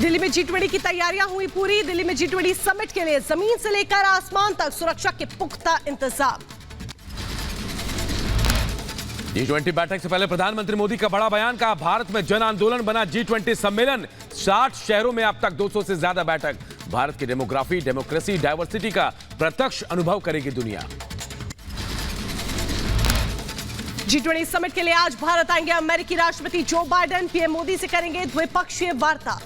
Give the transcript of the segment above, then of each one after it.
दिल्ली में G20 की तैयारियां हुई पूरी। दिल्ली में G20 समिट के लिए जमीन से लेकर आसमान तक सुरक्षा के पुख्ता इंतजाम। G20 बैठक से पहले प्रधानमंत्री मोदी का बड़ा बयान। कहा भारत में जन आंदोलन बना G20 सम्मेलन। 60 शहरों में अब तक 200 से ज्यादा बैठक। भारत की डेमोग्राफी, डेमोक्रेसी, डाइवर्सिटी का प्रत्यक्ष अनुभव करेगी दुनिया। G20 समिट के लिए आज भारत आएंगे अमेरिकी राष्ट्रपति जो बाइडेन। पीएम मोदी से करेंगे द्विपक्षीय वार्ता।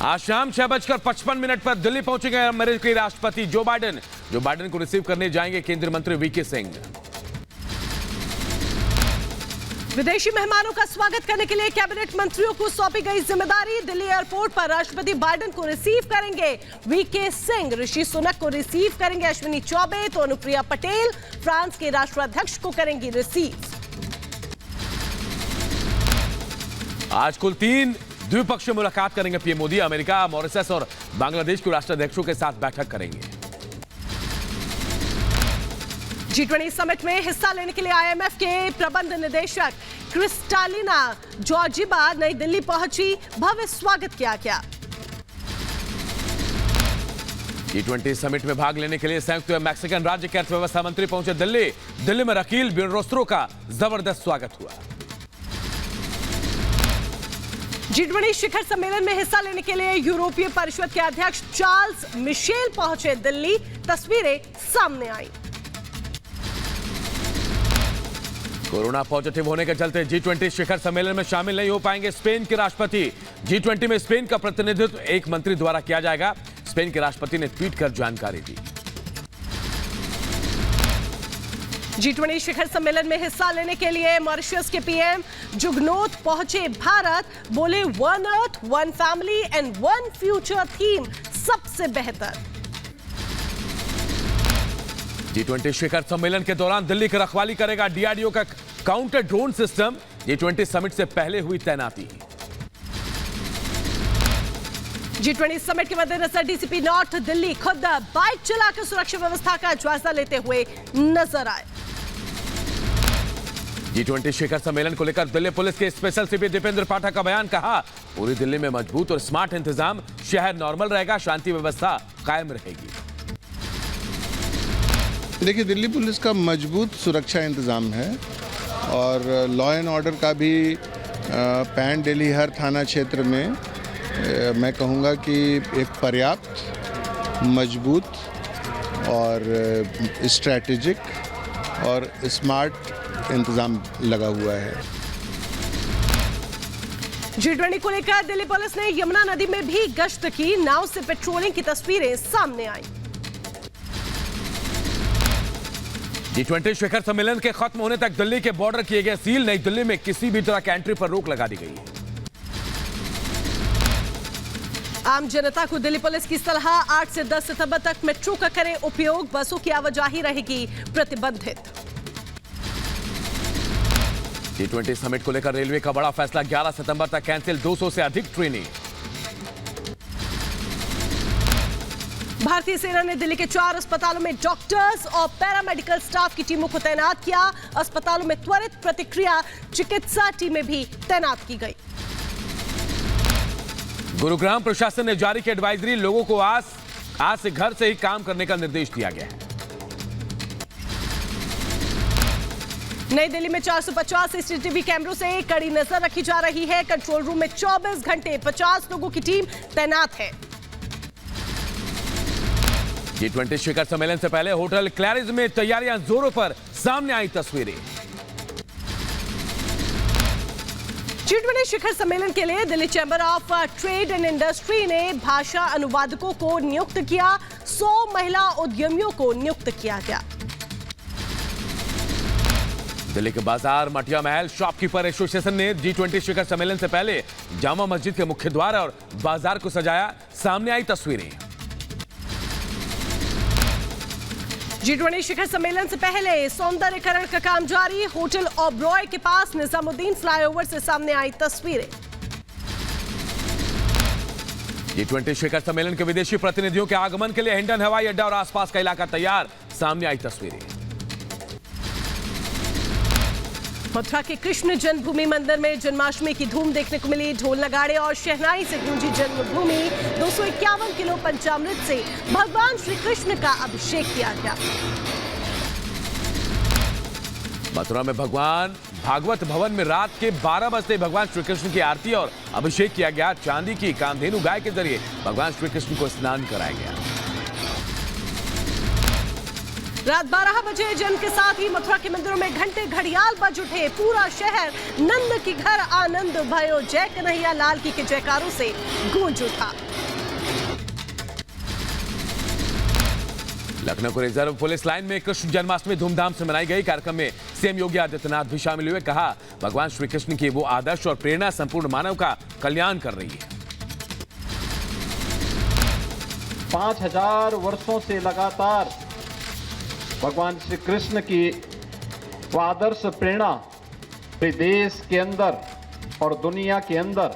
आज शाम 6:55 पर दिल्ली पहुंचेंगे अमेरिकी राष्ट्रपति जो बाइडेन। जो बाइडेन को रिसीव करने जाएंगे केंद्रीय मंत्री वीके सिंह। विदेशी मेहमानों का स्वागत करने के लिए कैबिनेट मंत्रियों को सौंपी गई जिम्मेदारी। दिल्ली एयरपोर्ट पर राष्ट्रपति बाइडेन को रिसीव करेंगे वीके सिंह। ऋषि सुनक को रिसीव करेंगे अश्विनी चौबे। तो अनुप्रिया पटेल फ्रांस के राष्ट्राध्यक्ष को करेंगी रिसीव। आज कुल 3 द्विपक्षीय मुलाकात करेंगे पीएम मोदी। अमेरिका, मॉरिशस और बांग्लादेश के राष्ट्राध्यक्षों के साथ बैठक करेंगे। G20 समिट में हिस्सा लेने के लिए आईएमएफ के प्रबंध निदेशक क्रिस्टालिना जॉर्जिवा नई दिल्ली पहुंची। भव्य स्वागत किया गया। G20 समिट में भाग लेने के लिए संयुक्त मैक्सिकन राज्य के अर्थव्यवस्था मंत्री पहुंचे दिल्ली। दिल्ली में रकील बिनरोस्त्रो का जबरदस्त स्वागत हुआ। G20 शिखर सम्मेलन में हिस्सा लेने के लिए यूरोपीय परिषद के अध्यक्ष चार्ल्स मिशेल पहुंचे दिल्ली। तस्वीरें सामने आई। कोरोना पॉजिटिव होने के चलते G20 शिखर सम्मेलन में शामिल नहीं हो पाएंगे स्पेन के राष्ट्रपति। G20 में स्पेन का प्रतिनिधित्व एक मंत्री द्वारा किया जाएगा। स्पेन के राष्ट्रपति ने ट्वीट कर जानकारी दी। G20 शिखर सम्मेलन में हिस्सा लेने के लिए मॉरिशस के पीएम जुगनौथ पहुंचे भारत। बोले one earth, one family and one future theme सबसे बेहतर। G20 शिखर सम्मेलन के दौरान दिल्ली की रखवाली करेगा डीआरडीओ का counter drone system. G20 summit से पहले हुई तैनाती। G20 समिट के मद्देनजर डीसीपी नॉर्थ दिल्ली खुद बाइक चलाकर सुरक्षा व्यवस्था का जायजा लेते हुए नजर आए। G20 शिखर सम्मेलन को लेकर दिल्ली पुलिस के स्पेशल सीपी दीपेंद्र पाठक का बयान। कहा पूरी दिल्ली में मजबूत और स्मार्ट इंतजाम। शहर नॉर्मल रहेगा, शांति व्यवस्था कायम रहेगी। देखिए, दिल्ली पुलिस का मजबूत सुरक्षा इंतजाम है और लॉ एंड ऑर्डर का भी पैन दिल्ली हर थाना क्षेत्र में मैं कहूँगा कि एक पर्याप्त, मजबूत और स्ट्रैटेजिक और स्मार्ट इंतजाम लगा हुआ है। G20 को लेकर दिल्ली पुलिस ने यमुना नदी में भी गश्त की। नाव से पेट्रोलिंग की तस्वीरें सामने आई। G20 शिखर सम्मेलन के खत्म होने तक दिल्ली के बॉर्डर किए गए सील। नई दिल्ली में किसी भी तरह के एंट्री पर रोक लगा दी गई है। आम जनता को दिल्ली पुलिस की सलाह 8 से 10 सितंबर तक मेट्रो का करें उपयोग। बसों की आवाजाही रहेगी प्रतिबंधित। G20 समिट को लेकर रेलवे का बड़ा फैसला। 11 सितंबर तक कैंसिल 200 से अधिक ट्रेनें। भारतीय सेना ने दिल्ली के 4 अस्पतालों में डॉक्टर्स और पैरामेडिकल स्टाफ की टीमों को तैनात किया। अस्पतालों में त्वरित प्रतिक्रिया चिकित्सा टीमें भी तैनात की गई। गुरुग्राम प्रशासन ने जारी की एडवाइजरी। लोगों को आज से घर से ही काम करने का निर्देश दिया गया है। नई दिल्ली में 450 सीसीटीवी कैमरों से कड़ी नजर रखी जा रही है। कंट्रोल रूम में 24 घंटे 50 लोगों की टीम तैनात है। G20 शिखर सम्मेलन से पहले होटल क्लैरिज में तैयारियां जोरों पर। सामने आई तस्वीरें। G20 शिखर सम्मेलन के लिए Delhi chamber of trade and industry ने भाषा अनुवादकों को नियुक्त किया। 100 महिला उद्यमियों को नियुक्त किया गया। दिल्ली के बाजार, मटिया महल शॉपकीपर एसोसिएशन ने G20 शिखर सम्मेलन से पहले जामा मस्जिद के मुख्य द्वार और बाजार को सजाया। सामने आई तस्वीरें। G20 शिखर सम्मेलन से पहले सौंदर्यीकरण का काम जारी। होटल ओबरॉय के पास निजामुद्दीन फ्लाईओवर से सामने आई तस्वीरें। G20 शिखर सम्मेलन के विदेशी प्रतिनिधियों के आगमन के लिए हिंडन हवाई अड्डा और आसपास का इलाका तैयार। सामने आई तस्वीरें। मथुरा के कृष्ण जन्मभूमि मंदिर में जन्माष्टमी की धूम देखने को मिली। ढोल नगाड़े और शहनाई से गूंजी जन्मभूमि। 251 किलो पंचामृत से भगवान श्री कृष्ण का अभिषेक किया गया। मथुरा में भगवान भागवत भवन में रात के 12 बजते भगवान श्री कृष्ण की आरती और अभिषेक किया गया। चांदी की कामधेनु गाय के जरिए भगवान श्री कृष्ण को स्नान कराया गया। रात 12 बजे जन्म के साथ ही मथुरा के मंदिरों में घंटे घड़ियाल बज उठे। पूरा शहर नंद की घर आनंद भयो, जय कन्हैया लाल की के जयकारों से गूंज उठा। लखनऊ को रिजर्व पुलिस लाइन में कृष्ण जन्माष्टमी धूमधाम से मनाई गई। कार्यक्रम में सीएम योगी आदित्यनाथ भी शामिल हुए। कहा, भगवान श्री कृष्ण की वो आदर्श और प्रेरणा संपूर्ण मानव का कल्याण कर रही है। 5000 वर्षों से लगातार भगवान श्री कृष्ण की वो आदर्श प्रेरणा देश के अंदर और दुनिया के अंदर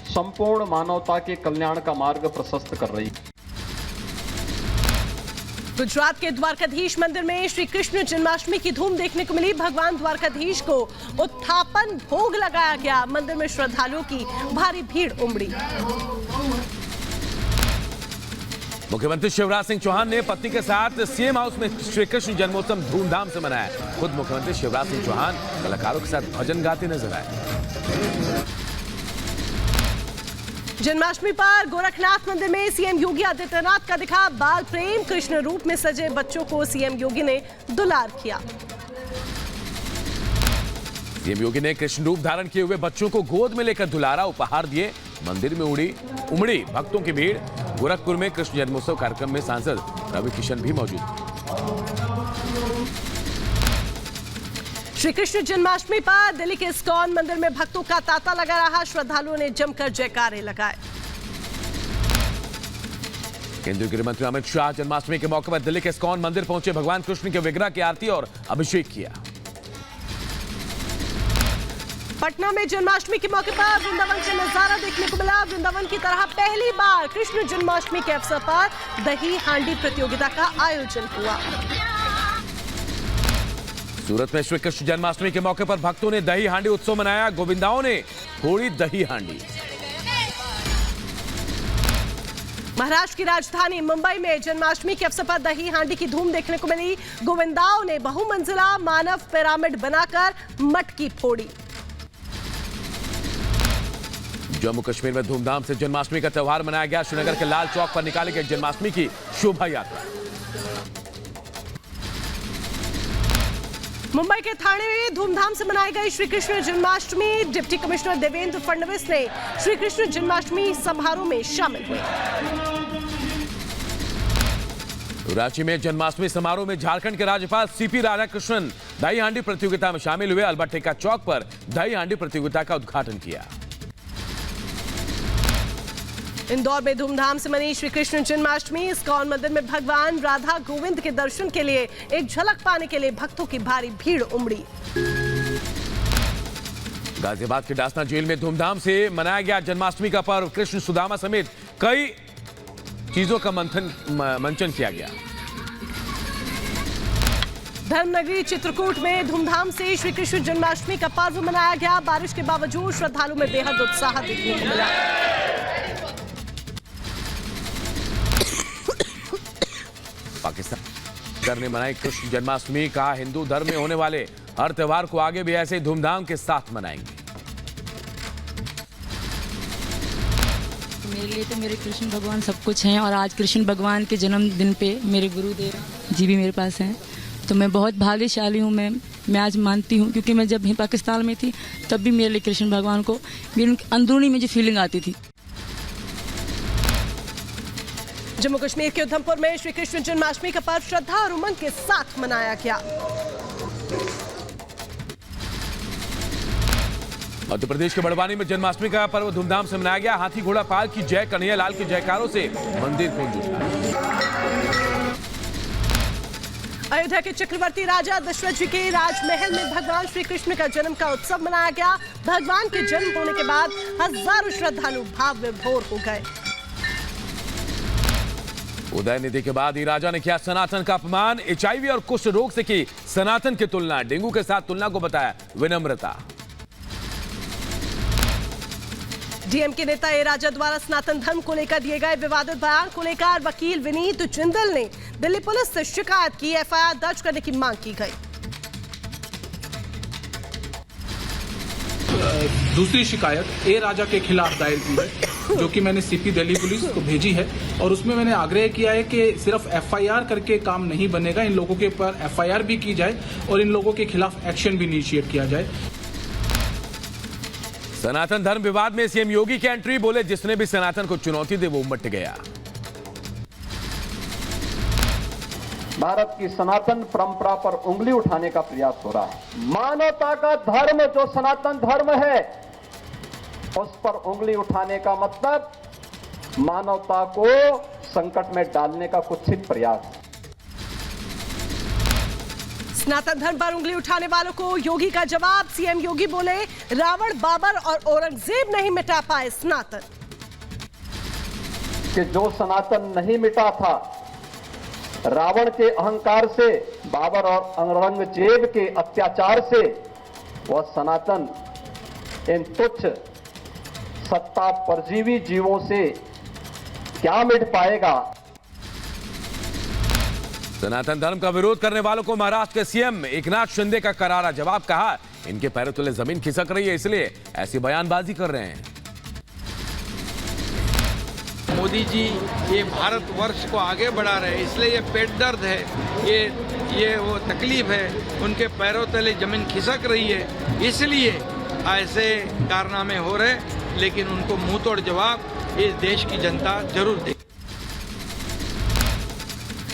संपूर्ण मानवता के कल्याण का मार्ग प्रशस्त कर रही है। गुजरात के द्वारकाधीश मंदिर में श्री कृष्ण जन्माष्टमी की धूम देखने को मिली। भगवान द्वारकाधीश को उत्थापन भोग लगाया गया। मंदिर में श्रद्धालुओं की भारी भीड़ उमड़ी। मुख्यमंत्री शिवराज सिंह चौहान ने पत्नी के साथ सीएम हाउस में श्री कृष्ण जन्मोत्सव धूमधाम से मनाया। खुद मुख्यमंत्री शिवराज सिंह चौहान कलाकारों के साथ भजन गाते नजर आए। जन्माष्टमी पर गोरखनाथ मंदिर में सीएम योगी आदित्यनाथ का दिखा बाल प्रेम। कृष्ण रूप में सजे बच्चों को सीएम योगी ने दुलार किया। सीएम योगी ने कृष्ण रूप धारण किए हुए बच्चों को गोद में लेकर दुलारा, उपहार दिए। मंदिर में उमड़ी भक्तों की भीड़। गोरखपुर में कृष्ण जन्मोत्सव कार्यक्रम में सांसद रवि किशन भी मौजूद थे। श्री कृष्ण जन्माष्टमी पर दिल्ली के इस्कॉन मंदिर में भक्तों का तांता लगा रहा। श्रद्धालुओं ने जमकर जयकारे लगाए। केंद्रीय गृह मंत्री अमित शाह जन्माष्टमी के मौके पर दिल्ली के इस्कॉन मंदिर पहुंचे। भगवान कृष्ण के विग्रह की आरती और अभिषेक किया। पटना में जन्माष्टमी के मौके पर वृंदावन का नजारा देखने को मिला। वृंदावन की तरह पहली बार कृष्ण जन्माष्टमी के अवसर पर दही हांडी प्रतियोगिता का आयोजन हुआ। सूरत में श्री कृष्ण जन्माष्टमी के मौके पर भक्तों ने दही हांडी उत्सव मनाया। गोविंदाओं ने फोड़ी दही हांडी। महाराष्ट्र की राजधानी मुंबई में जन्माष्टमी के अवसर पर दही हांडी की धूम देखने को मिली। गोविंदाओं ने बहुमंजिला मानव पिरामिड बनाकर मटकी फोड़ी। जम्मू कश्मीर में धूमधाम से जन्माष्टमी का त्यौहार मनाया गया। श्रीनगर के लाल चौक पर निकाली गई जन्माष्टमी की शोभा यात्रा। मुंबई के थाने में धूमधाम से मनाई गई श्री कृष्ण जन्माष्टमी। डिप्टी कमिश्नर देवेंद्र फडणवीस ने श्री कृष्ण जन्माष्टमी समारोह में शामिल हुए। रांची में जन्माष्टमी समारोह में झारखंड के राज्यपाल सीपी राधाकृष्णन दही हांडी प्रतियोगिता में शामिल हुए। अल्बर्टेका चौक पर दही हांडी प्रतियोगिता का उद्घाटन किया। इंदौर में धूमधाम से मनी श्री कृष्ण जन्माष्टमी। इस्कॉन मंदिर में भगवान राधा गोविंद के दर्शन के लिए एक झलक पाने के लिए भक्तों की भारी भीड़ उमड़ी। गाजियाबाद के डासना जेल में धूमधाम से मनाया गया जन्माष्टमी का पर्व। कृष्ण सुदामा समेत कई चीजों का मंचन किया गया। धर्मनगरी चित्रकूट में धूमधाम से श्री कृष्ण जन्माष्टमी का पर्व मनाया गया। बारिश के बावजूद श्रद्धालुओं में बेहद उत्साह देखने को मिला। पाकिस्तान ने मनाई कृष्ण जन्माष्टमी। कहा, हिंदू धर्म में होने वाले हर त्योहार को आगे भी ऐसे धूमधाम के साथ मनाएंगे। मेरे लिए तो मेरे कृष्ण भगवान सब कुछ हैं और आज कृष्ण भगवान के जन्मदिन पे मेरे गुरुदेव जी भी मेरे पास हैं, तो मैं बहुत भाग्यशाली हूँ। मैं आज मानती हूँ, क्योंकि मैं जब भी पाकिस्तान में थी तब भी मेरे लिए कृष्ण भगवान को मेरी अंदरूनी में जो फीलिंग आती थी। जम्मू कश्मीर के उधमपुर में श्री कृष्ण जन्माष्टमी का पर्व श्रद्धा और उमंग के साथ मनाया गया। मध्य प्रदेश के बड़वानी में जन्माष्टमी का पर्व धूमधाम से मनाया गया। हाथी घोड़ा पाल की जय कन्हैया लाल के जयकारों से मंदिर गूंज उठा। अयोध्या के चक्रवर्ती राजा दशरथ जी के राजमहल में भगवान श्री कृष्ण का जन्म का उत्सव मनाया गया। भगवान के जन्म होने के बाद हजारों श्रद्धालु भाव विभोर हो गए। उदयनिधि के बाद ही राजा ने किया सनातन का अपमान। HIV और कुष्ठ रोग से की सनातन की तुलना, डेंगू के साथ तुलना को बताया विनम्रता। डीएमके नेता ए राजा द्वारा सनातन धर्म को लेकर दिए गए विवादित बयान को लेकर वकील विनीत जिंदल ने दिल्ली पुलिस से शिकायत की, FIR दर्ज करने की मांग की गई। दूसरी शिकायत ए राजा के खिलाफ दायर की है, जो कि मैंने CP दिल्ली पुलिस को भेजी है और उसमें मैंने आग्रह किया है कि सिर्फ FIR करके काम नहीं बनेगा, इन लोगों के ऊपर FIR भी की जाए और इन लोगों के खिलाफ एक्शन भी इनिशिएट किया जाए। सनातन धर्म विवाद में सीएम योगी की एंट्री, बोले जिसने भी सनातन को चुनौती दी वो मट गया। भारत की सनातन परंपरा पर उंगली उठाने का प्रयास हो रहा है। मानवता का धर्म जो सनातन धर्म है, उस पर उंगली उठाने का मतलब मानवता को संकट में डालने का कुत्सित प्रयास। सनातन धर्म पर उंगली उठाने वालों को योगी का जवाब। सीएम योगी बोले रावण, बाबर और औरंगजेब नहीं मिटा पाए सनातन। कि जो सनातन नहीं मिटा था, रावण के अहंकार से, बाबर और औरंगजेब के अत्याचार से, वह सनातन इन तुच्छ सत्ता परजीवी जीवों से क्या मिट पाएगा। सनातन धर्म का विरोध करने वालों को महाराष्ट्र के सीएम एकनाथ शिंदे का करारा जवाब, कहा इनके पैरों तले जमीन खिसक रही है इसलिए ऐसी बयानबाजी कर रहे हैं। मोदी जी ये भारतवर्ष को आगे बढ़ा रहे हैं, इसलिए ये पेट दर्द है, ये वो तकलीफ है, उनके पैरों तले जमीन खिसक रही है, इसलिए ऐसे कारनामे हो रहे, लेकिन उनको मुंह तोड़ जवाब इस देश की जनता जरूर देगी।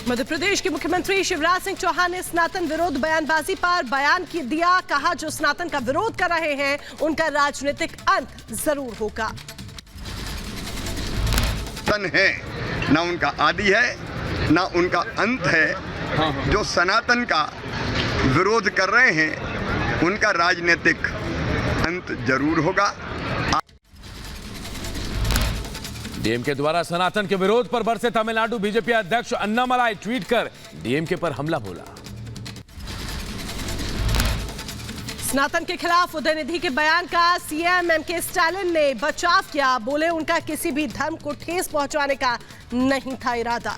मध्य प्रदेश के मुख्यमंत्री शिवराज सिंह चौहान ने सनातन विरोध बयानबाजी पर बयान दिया, कहा जो सनातन का विरोध कर रहे हैं उनका राजनीतिक अंत जरूर होगा। सनातन है ना उनका आदि है ना उनका अंत है। जो सनातन का विरोध कर रहे हैं उनका राजनीतिक अंत जरूर होगा। डीएमके द्वारा सनातन के विरोध पर बरसे तमिलनाडु, बीजेपी अध्यक्ष अन्नामलाई ट्वीट कर डीएमके पर हमला बोला। सनातन के खिलाफ उदयनिधि के बयान का सीएम एमके स्टालिन ने बचाव किया, बोले उनका किसी भी धर्म को ठेस पहुंचाने का नहीं था इरादा।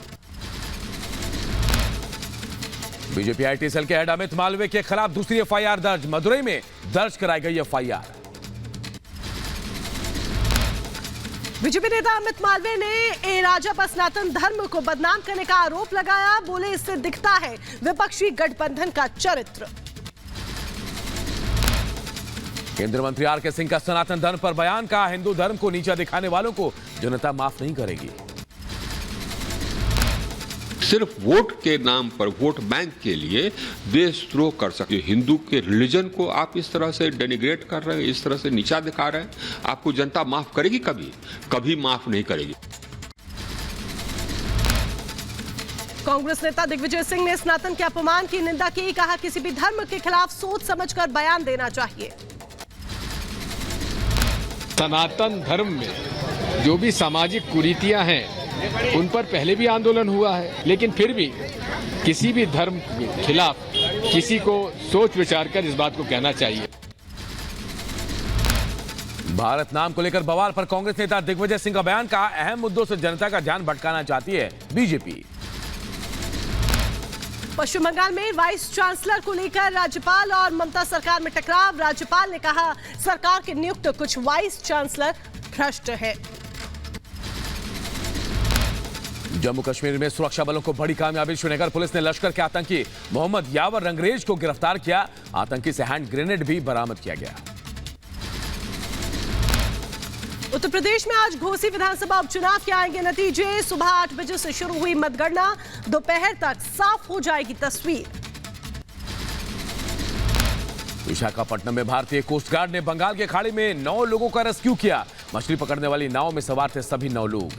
बीजेपी आईटी सेल के हेड अमित मालवीय के खिलाफ दूसरी FIR दर्ज, मदुरई में दर्ज कराई गई FIR। बीजेपी नेता अमित मालवीय ने ए राजा पर सनातन धर्म को बदनाम करने का आरोप लगाया, बोले इससे दिखता है विपक्षी गठबंधन का चरित्र। केंद्रीय मंत्री आर.के. सिंह का सनातन धर्म पर बयान, का हिंदू धर्म को नीचा दिखाने वालों को जनता माफ नहीं करेगी। सिर्फ वोट के नाम पर, वोट बैंक के लिए देशद्रोह कर सकते। हिंदू के रिलीजन को आप इस तरह से डेनिग्रेट कर रहे हैं, इस तरह से नीचा दिखा रहे हैं, आपको जनता माफ करेगी? कभी कभी माफ नहीं करेगी। कांग्रेस नेता दिग्विजय सिंह ने सनातन के अपमान की निंदा की, कहा किसी भी धर्म के खिलाफ सोच समझकर बयान देना चाहिए। सनातन धर्म में जो भी सामाजिक कुरीतियां हैं उन पर पहले भी आंदोलन हुआ है, लेकिन फिर भी किसी भी धर्म के खिलाफ किसी को सोच विचार कर इस बात को कहना चाहिए। भारत नाम को लेकर बवाल पर कांग्रेस नेता दिग्विजय सिंह का बयान, का अहम मुद्दों से जनता का ध्यान भटकाना चाहती है बीजेपी। पश्चिम बंगाल में वाइस चांसलर को लेकर राज्यपाल और ममता सरकार में टकराव, राज्यपाल ने कहा सरकार के नियुक्त कुछ वाइस चांसलर भ्रष्ट है। जम्मू कश्मीर में सुरक्षा बलों को बड़ी कामयाबी, श्रीनगर पुलिस ने लश्कर के आतंकी मोहम्मद यावर रंगरेज को गिरफ्तार किया, आतंकी से हैंड ग्रेनेड भी बरामद किया गया। उत्तर प्रदेश में आज घोसी विधानसभा उपचुनाव के आएंगे नतीजे, सुबह 8 बजे से शुरू हुई मतगणना, दोपहर तक साफ हो जाएगी तस्वीर। विशाखापट्टनम में भारतीय कोस्ट गार्ड ने बंगाल के खाड़ी में 9 लोगों का रेस्क्यू किया, मछली पकड़ने वाली नाव में सवार थे सभी 9 लोग।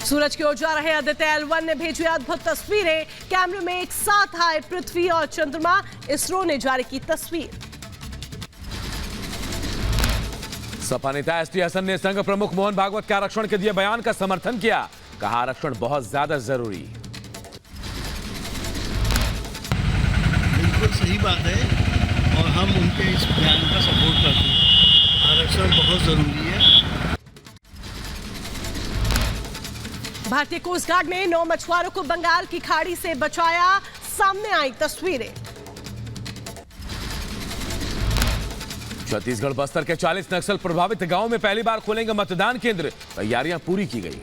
सूरज की ओर जा रहे आदित्य L1 ने भेजी अद्भुत तस्वीरें, कैमरे में एक साथ आए पृथ्वी और चंद्रमा, इसरो ने जारी की तस्वीर। सपा नेता एसटी हसन ने संघ प्रमुख मोहन भागवत के आरक्षण के दिए बयान का समर्थन किया। कहा आरक्षण बहुत ज्यादा जरूरी। बिल्कुल सही बात है और हम उनके इस बयान का सपोर्ट करते हैं। आरक्षण बहुत जरूरी है। भारतीय कोस्ट गार्ड ने 9 मछुआरों को बंगाल की खाड़ी से बचाया। सामने आई तस्वीरें। छत्तीसगढ़ बस्तर के 40 नक्सल प्रभावित गांवों में पहली बार खोलेंगे मतदान केंद्र। तैयारियां पूरी की गई।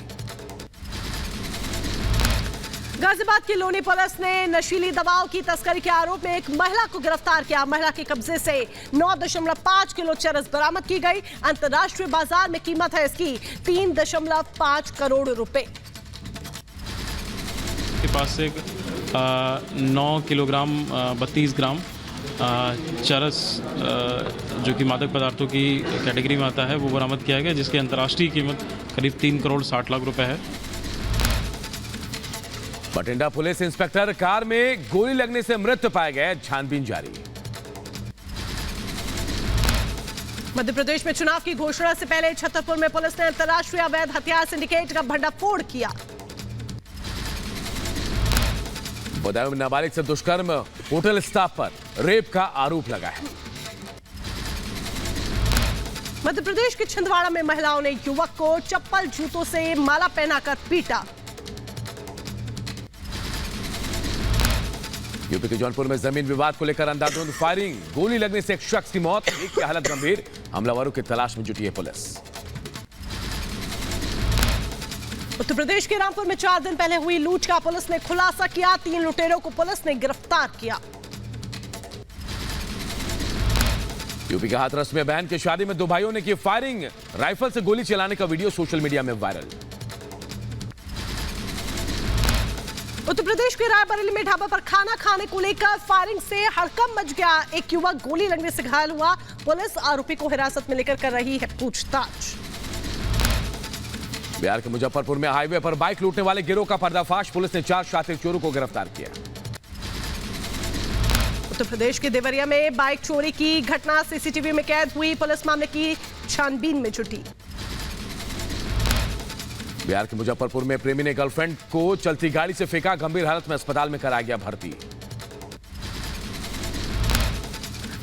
गाजियाबाद की लोनी पुलिस ने नशीली दवाओं की तस्करी के आरोप में एक महिला को गिरफ्तार किया। महिला के कब्जे से 9.5 किलो चरस बरामद की गई। अंतर्राष्ट्रीय बाजार में कीमत है इसकी 3.5 करोड़ रुपए। के पास से 9 किलोग्राम 32 ग्राम चरस जो कि मादक पदार्थों की कैटेगरी में आता है वो बरामद किया गया, जिसकी अंतर्राष्ट्रीय कीमत करीब 3 करोड़ 60 लाख रुपए है। बठिंडा पुलिस इंस्पेक्टर कार में गोली लगने से मृत पाए गए। छानबीन जारी। मध्य प्रदेश में चुनाव की घोषणा से पहले छतरपुर में पुलिस ने अंतर्राष्ट्रीय अवैध हथियार सिंडिकेट का भंडाफोड़ किया। बदायूं में नाबालिग से दुष्कर्म, होटल स्टाफ पर रेप का आरोप लगा है। मध्य प्रदेश के छिंदवाड़ा में महिलाओं ने युवक को चप्पल जूतों से माला पहनाकर पीटा। यूपी के जौनपुर में जमीन विवाद को लेकर अंधाधुंध फायरिंग, गोली लगने से एक शख्स की मौत, एक की हालत गंभीर। हमलावरों की तलाश में जुटी है पुलिस। उत्तर प्रदेश के रामपुर में 4 दिन पहले हुई लूट का पुलिस ने खुलासा किया। 3 लुटेरों को पुलिस ने गिरफ्तार किया। यूपी के हाथरस में बहन की शादी में 2 भाइयों ने की फायरिंग, राइफल से गोली चलाने का वीडियो सोशल मीडिया में वायरल। उत्तर प्रदेश के रायबरेली में ढाबा पर खाना खाने को लेकर फायरिंग से हड़कंप मच गया। एक युवक गोली लगने से घायल हुआ। पुलिस आरोपी को हिरासत में लेकर कर रही है पूछताछ। बिहार के मुजफ्फरपुर में हाईवे पर बाइक लूटने वाले गिरोह का पर्दाफाश, पुलिस ने 4 शातिर चोरों को गिरफ्तार किया। उत्तर प्रदेश के देवरिया में बाइक चोरी की घटना सीसीटीवी में कैद हुई। पुलिस मामले की छानबीन में जुटी। बिहार के मुजफ्फरपुर में प्रेमी ने गर्लफ्रेंड को चलती गाड़ी से फेंका, गंभीर हालत में अस्पताल में कराया गया भर्ती।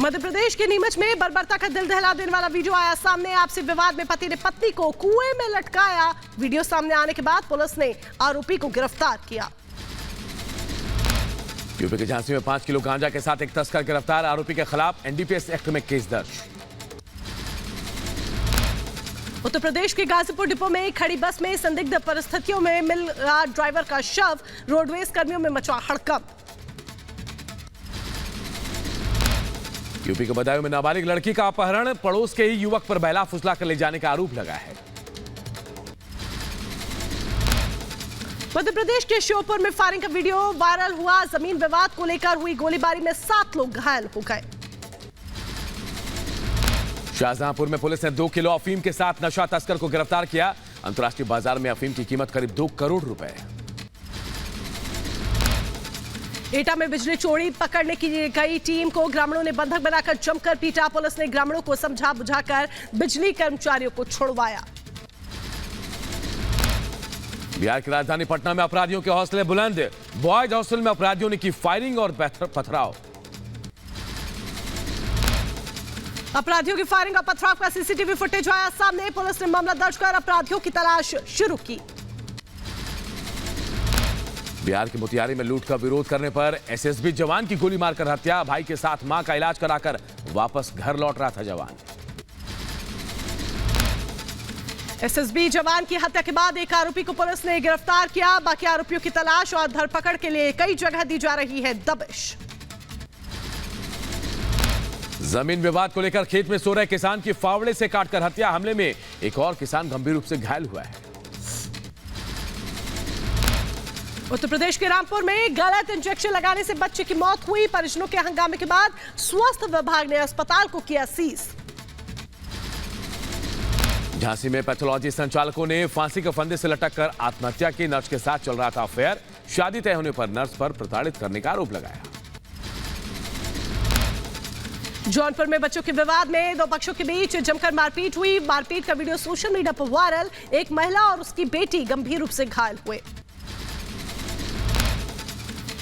मध्य प्रदेश के नीमच में बर्बरता का दिल दहला देने वाला वीडियो आया सामने। आपसी विवाद में पति ने पत्नी को कुएं में लटकाया। वीडियो सामने आने के बाद पुलिस ने आरोपी को गिरफ्तार किया। यूपी के झांसी में 5 किलो गांजा के साथ एक तस्कर गिरफ्तार। आरोपी के खिलाफ एनडीपीएस एक्ट में केस दर्ज। उत्तर प्रदेश के गाजीपुर डिपो में खड़ी बस में संदिग्ध परिस्थितियों में मिला ड्राइवर का शव। रोडवेज कर्मियों में मचा हड़कंप। यूपी के बदायूं में नाबालिग लड़की का अपहरण, पड़ोस के ही युवक पर बहला फुसला कर ले जाने का आरोप लगा है। मध्य प्रदेश के श्योपुर में फायरिंग का वीडियो वायरल हुआ। जमीन विवाद को लेकर हुई गोलीबारी में 7 लोग घायल हो गए। शाहजहांपुर में पुलिस ने 2 किलो अफीम के साथ नशा तस्कर को गिरफ्तार किया। अंतर्राष्ट्रीय बाजार में अफीम की कीमत करीब 2 करोड़ रुपए। एटा में बिजली चोरी पकड़ने की गई टीम को ग्रामीणों ने बंधक बनाकर जमकर पीटा। पुलिस ने ग्रामीणों को समझा बुझाकर बिजली कर्मचारियों को छुड़वाया। बिहार की राजधानी पटना में अपराधियों के हौसले बुलंद, बॉयज हॉस्टल में अपराधियों ने की फायरिंग और पथराव। अपराधियों की फायरिंग और पथराव का सीसीटीवी फुटेज आया सामने। पुलिस ने मामला दर्ज कर अपराधियों की तलाश शुरू की। बिहार के मोतिहारी में लूट का विरोध करने पर एसएसबी जवान की गोली मारकर हत्या। भाई के साथ मां का इलाज कराकर वापस घर लौट रहा था जवान। एसएसबी जवान की हत्या के बाद एक आरोपी को पुलिस ने गिरफ्तार किया। बाकी आरोपियों की तलाश और धरपकड़ के लिए कई जगह दी जा रही है दबिश। जमीन विवाद को लेकर खेत में सो रहे किसान की फावड़े से काटकर हत्या। हमले में एक और किसान गंभीर रूप से घायल हुआ है। उत्तर प्रदेश के रामपुर में गलत इंजेक्शन लगाने से बच्चे की मौत हुई। परिजनों के हंगामे के बाद स्वास्थ्य विभाग ने अस्पताल को किया सीज। झांसी में पैथोलॉजी संचालकों ने फांसी के फंदे से लटककर आत्महत्या की। नर्स के साथ चल रहा था अफेयर। शादी तय होने पर नर्स पर प्रताड़ित करने का आरोप लगाया। जौनपुर में बच्चों के विवाद में दो पक्षों के बीच जमकर मारपीट हुई। मारपीट का वीडियो सोशल मीडिया पर वायरल। एक महिला और उसकी बेटी गंभीर रूप से घायल हुए।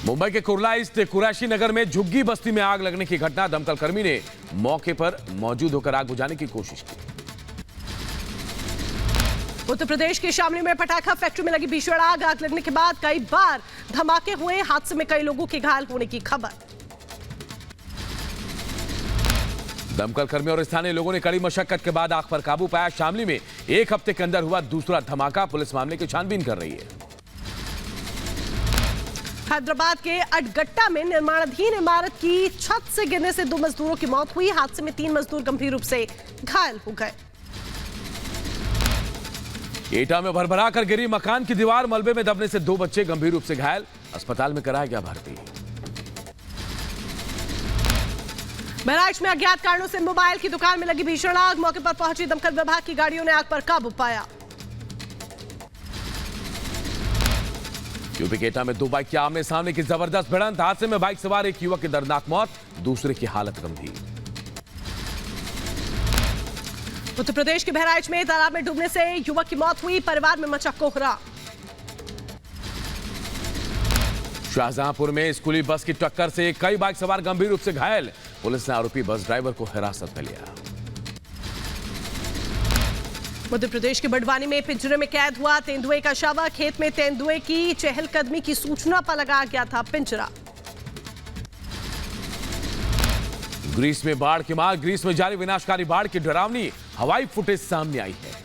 मुंबई के कुर्ला स्थित कुरैशी नगर में झुग्गी बस्ती में आग लगने की घटना। दमकल कर्मी ने मौके पर मौजूद होकर आग बुझाने की कोशिश की। उत्तर प्रदेश के शामली में पटाखा फैक्ट्री में लगी भीषण आग। आग लगने के बाद कई बार धमाके हुए। हादसे में कई लोगों के घायल होने की खबर। दमकल कर्मियों और स्थानीय लोगों ने कड़ी मशक्कत के बाद आग पर काबू पाया। शामली में एक हफ्ते के अंदर हुआ दूसरा धमाका। पुलिस मामले की छानबीन कर रही है। हैदराबाद के अडगट्टा में निर्माणाधीन इमारत की छत से गिरने से 2 मजदूरों की मौत हुई। हादसे में 3 मजदूर गंभीर रूप से घायल हो गए। एटा में भरभरा कर गिरी मकान की दीवार। मलबे में दबने से 2 बच्चे गंभीर रूप से घायल। अस्पताल में कराया गया भर्ती। बहराइच में अज्ञात कारणों से मोबाइल की दुकान में लगी भीषण आग। मौके पर पहुंची दमकल विभाग की गाड़ियों ने आग पर काबू पाया। यूपी के एटा में 2 बाइक के आमने सामने की जबरदस्त भिड़ंत। हादसे में बाइक सवार एक युवक की दर्दनाक मौत, दूसरे की हालत गंभीर। उत्तर प्रदेश के बहराइच में तालाब में डूबने से युवक की मौत हुई। परिवार में मचा कोहरा। शाहजहांपुर में स्कूली बस की टक्कर से कई बाइक सवार गंभीर रूप से घायल। पुलिस ने आरोपी बस ड्राइवर को हिरासत में लिया। मध्य प्रदेश के बड़वानी में पिंजरे में कैद हुआ तेंदुए का शव। खेत में तेंदुए की चहलकदमी की सूचना पर लगाया गया था पिंजरा। ग्रीस में बाढ़ की मार। ग्रीस में जारी विनाशकारी बाढ़ की डरावनी हवाई फुटेज सामने आई है।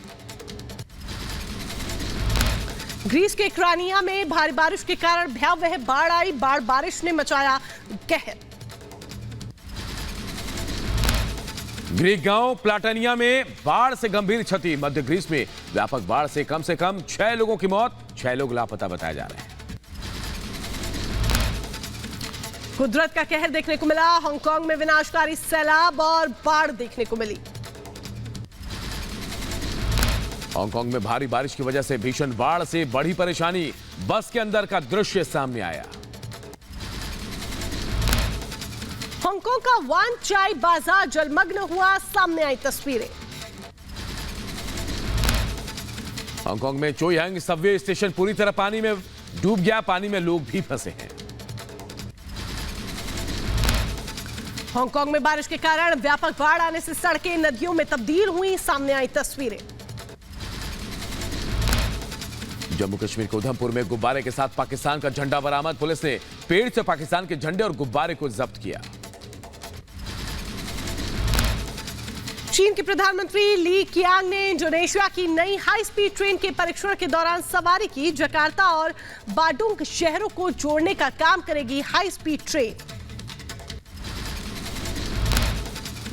ग्रीस के क्रानिया में भारी बारिश के कारण भयावह बाढ़ आई। बारिश ने मचाया कहर। ग्रीक गांव प्लाटानिया में बाढ़ से गंभीर क्षति। मध्य ग्रीस में व्यापक बाढ़ से कम 6 लोगों की मौत, 6 लोग लापता बताए जा रहे हैं। कुदरत का कहर देखने को मिला। हांगकांग में विनाशकारी सैलाब और बाढ़ देखने को मिली। हांगकांग में भारी बारिश की वजह से भीषण बाढ़ से बड़ी परेशानी। बस के अंदर का दृश्य सामने आया। हांगकांग का वान चाय बाजार जलमग्न हुआ। सामने आई तस्वीरें। हांगकांग में चोयांग सबवे स्टेशन पूरी तरह पानी में डूब गया। पानी में लोग भी फंसे हैं। हांगकांग में बारिश के कारण व्यापक बाढ़ आने से सड़कें नदियों में तब्दील हुई। सामने आई तस्वीरें। जम्मू कश्मीर के उधमपुर में गुब्बारे के साथ पाकिस्तान का झंडा बरामद। पुलिस ने पेड़ से पाकिस्तान के झंडे और गुब्बारे को जब्त किया। चीन के प्रधानमंत्री ली कियांग ने इंडोनेशिया की नई हाई स्पीड ट्रेन के परीक्षण के दौरान सवारी की। जकार्ता और बाडुंग शहरों को जोड़ने का काम करेगी हाई स्पीड ट्रेन।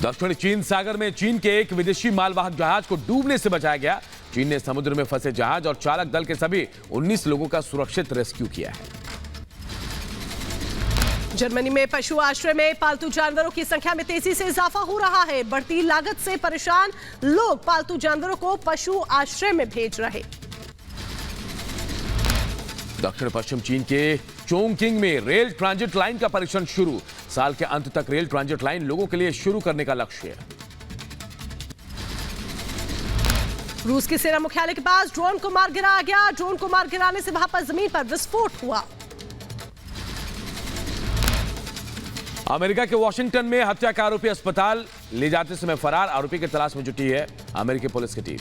दक्षिणी चीन सागर में चीन के एक विदेशी मालवाहक जहाज को डूबने से बचाया गया। चीन ने समुद्र में फंसे जहाज और चालक दल के सभी 19 लोगों का सुरक्षित रेस्क्यू किया है। जर्मनी में पशु आश्रय में पालतू जानवरों की संख्या में तेजी से इजाफा हो रहा है। बढ़ती लागत से परेशान लोग पालतू जानवरों को पशु आश्रय में भेज रहे। दक्षिण पश्चिम चीन के चोंगकिंग में रेल ट्रांजिट लाइन का परीक्षण शुरू। साल के अंत तक रेल ट्रांजिट लाइन लोगों के लिए शुरू करने का लक्ष्य है। रूस के सेना मुख्यालय के पास ड्रोन को मार गिराया गया। ड्रोन को मार गिराने से वहां पर जमीन पर विस्फोट हुआ। अमेरिका के वॉशिंगटन में हत्या का आरोपी अस्पताल ले जाते समय फरार। आरोपी की तलाश में जुटी है अमेरिकी पुलिस की टीम।